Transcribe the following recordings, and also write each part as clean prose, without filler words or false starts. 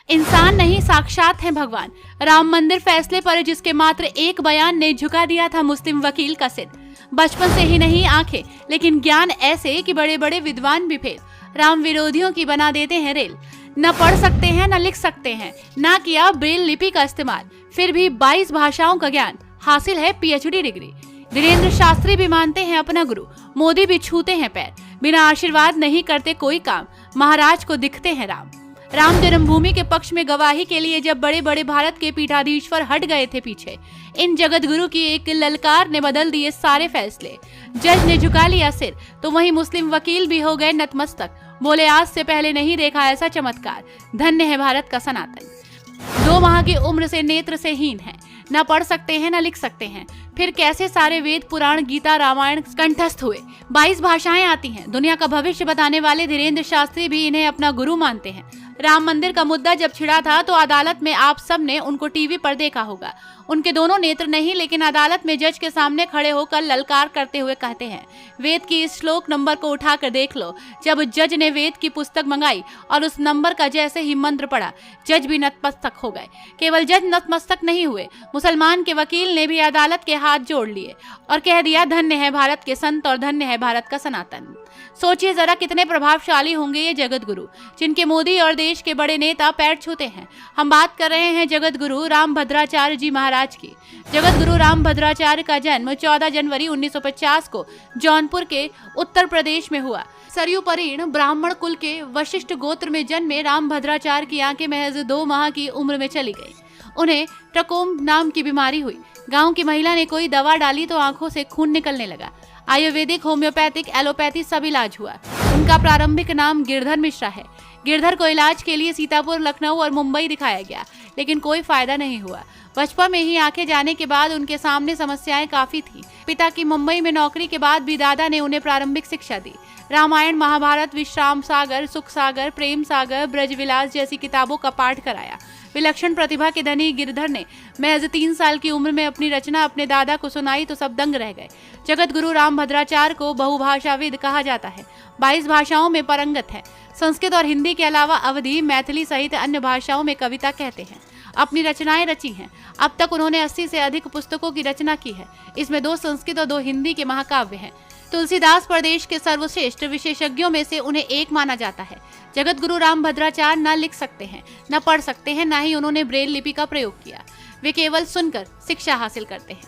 इंसान नहीं साक्षात हैं भगवान। राम मंदिर फैसले पर जिसके मात्र एक बयान ने झुका दिया था मुस्लिम वकील का सिर। बचपन से ही नहीं आंखें, लेकिन ज्ञान ऐसे कि बड़े बड़े विद्वान भी फेल। राम विरोधियों की बना देते हैं रेल। न पढ़ सकते हैं, न लिख सकते हैं, न किया ब्रेल लिपि का इस्तेमाल, फिर भी 22 भाषाओं का ज्ञान, हासिल है PhD डिग्री। वीरेंद्र शास्त्री भी मानते हैं अपना गुरु, मोदी भी छूते हैं पैर। बिना आशीर्वाद नहीं करते कोई काम, महाराज को दिखते हैं राम। राम जन्मभूमि के पक्ष में गवाही के लिए जब बड़े बड़े भारत के पीठाधीश्वर हट गए थे पीछे, इन जगत गुरु की एक ललकार ने बदल दिए सारे फैसले। जज ने झुका लिया सिर तो वहीं मुस्लिम वकील भी हो गए नतमस्तक। बोले आज से पहले नहीं देखा ऐसा चमत्कार, धन्य है भारत का सनातन। 2 माह की उम्र से नेत्र से हीन है, न पढ़ सकते हैं न लिख सकते हैं, फिर कैसे सारे वेद पुराण गीता रामायण कंठस्थ हुए। 22 भाषाएं आती हैं। दुनिया का भविष्य बताने वाले धीरेन्द्र शास्त्री भी इन्हें अपना गुरु मानते हैं। राम मंदिर का मुद्दा जब छिड़ा था तो अदालत में आप सब ने उनको टीवी पर देखा होगा। उनके दोनों नेत्र नहीं, लेकिन अदालत में जज के सामने खड़े होकर ललकार करते हुए कहते हैं, वेद की इस श्लोक नंबर को उठाकर देख लो। जब जज ने वेद की पुस्तक मंगाई और उस नंबर का जैसे ही मंत्र पढ़ा, जज भी नतमस्तक हो गए। केवल जज नतमस्तक नहीं हुए, मुसलमान के वकील ने भी अदालत के हाथ जोड़ लिए और कह दिया, धन्य है भारत के संत और धन्य है भारत का सनातन। सोचिए जरा कितने प्रभावशाली होंगे ये जगत गुरु, जिनके मोदी और देश के बड़े नेता पैर छूते हैं। हम बात कर रहे हैं जगत गुरु रामभद्राचार्य जी महाराज की। जगत गुरु रामभद्राचार्य का जन्म 14 जनवरी 1950 को जौनपुर के उत्तर प्रदेश में हुआ। सरयू परीण ब्राह्मण कुल के वशिष्ठ गोत्र में जन्मे रामभद्राचार्य की आंखें महज 2 माह की उम्र में चली गई। उन्हें ट्रकोम नाम की बीमारी हुई। गांव की महिला ने कोई दवा डाली तो आंखों से खून निकलने लगा। आयुर्वेदिक, होम्योपैथिक, एलोपैथी सब इलाज हुआ। उनका प्रारंभिक नाम गिरधर मिश्रा है। गिरधर को इलाज के लिए सीतापुर, लखनऊ और मुंबई दिखाया गया, लेकिन कोई फायदा नहीं हुआ। बचपन में ही आंखें जाने के बाद उनके सामने समस्याएं काफी थी। पिता की मुंबई में नौकरी के बाद भी दादा ने उन्हें प्रारंभिक शिक्षा दी। रामायण, महाभारत, विश्राम सागर, सुख सागर, प्रेम सागर, ब्रजविलास जैसी किताबों का पाठ कराया। विलक्षण प्रतिभा के धनी गिरधर ने महज 3 साल की उम्र में अपनी रचना अपने दादा को सुनाई तो सब दंग रह गए। जगत गुरु रामभद्राचार्य को बहुभाषाविद कहा जाता है। 22 भाषाओं में पारंगत है। संस्कृत और हिंदी के अलावा अवधी, मैथिली सहित अन्य भाषाओं में कविता कहते हैं। अपनी रचनाएं रची हैं। अब तक उन्होंने 80 से अधिक पुस्तकों की रचना की है। इसमें 2 संस्कृत और 2 हिंदी के महाकाव्य हैं। तुलसीदास प्रदेश के सर्वश्रेष्ठ विशेषज्ञों में से उन्हें एक माना जाता है। जगत गुरु रामभद्राचार्य न लिख सकते हैं, न पढ़ सकते हैं, न ही उन्होंने ब्रेल लिपि का प्रयोग किया। वे केवल सुनकर शिक्षा हासिल करते हैं,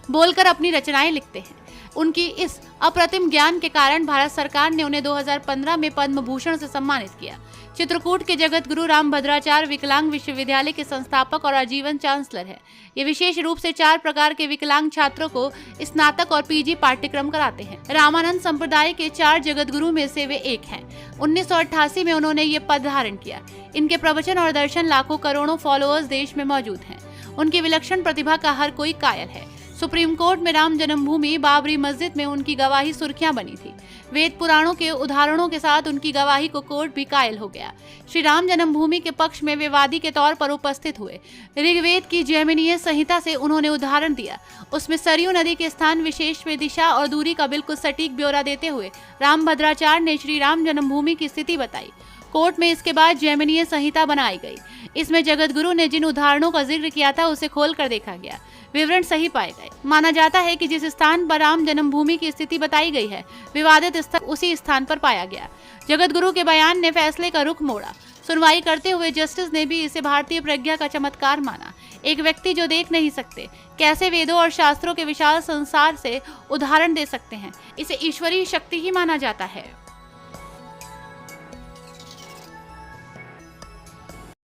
बोलकर अपनी रचनाएं लिखते हैं। उनकी इस अप्रतिम ज्ञान के कारण भारत सरकार ने उन्हें 2015 में पद्म भूषण से सम्मानित किया। चित्रकूट के जगत गुरु रामभद्राचार्य विकलांग विश्वविद्यालय के संस्थापक और आजीवन चांसलर है। ये विशेष रूप से 4 प्रकार के विकलांग छात्रों को स्नातक और PG पाठ्यक्रम कराते हैं। रामानंद संप्रदाय के 4 जगत गुरु में से वे एक हैं। 1988 में उन्होंने ये पद धारण किया। इनके प्रवचन और दर्शन लाखों करोड़ों फॉलोअर्स देश में मौजूद हैं। उनकी विलक्षण प्रतिभा का हर कोई कायल है। सुप्रीम कोर्ट में राम जन्मभूमि बाबरी मस्जिद में उनकी गवाही सुर्खियां बनी थी। वेद पुराणों के उदाहरणों के साथ उनकी गवाही को कोर्ट भी कायल हो गया। श्री राम जन्मभूमि के पक्ष में वे वादी के तौर पर उपस्थित हुए। ऋग्वेद की जैमिनीय संहिता से उन्होंने उदाहरण दिया। उसमें सरयू नदी के स्थान विशेष में दिशा और दूरी का बिल्कुल सटीक ब्यौरा देते हुए रामभद्राचार्य ने श्री राम जन्मभूमि की स्थिति बताई। कोर्ट में इसके बाद जैमिनीय संहिता बनाई गई। इसमें जगत गुरु ने जिन उदाहरणों का जिक्र किया था उसे खोल कर देखा गया। विवरण सही पाए गए। माना जाता है कि जिस स्थान पर राम जन्मभूमि की स्थिति बताई गई है, विवादित स्थल उसी स्थान पर पाया गया। जगत गुरु के बयान ने फैसले का रुख मोड़ा। सुनवाई करते हुए जस्टिस ने भी इसे भारतीय प्रज्ञा का चमत्कार माना। एक व्यक्ति जो देख नहीं सकते कैसे वेदों और शास्त्रों के विशाल संसार से उदाहरण दे सकते हैं, इसे ईश्वरीय शक्ति ही माना जाता है।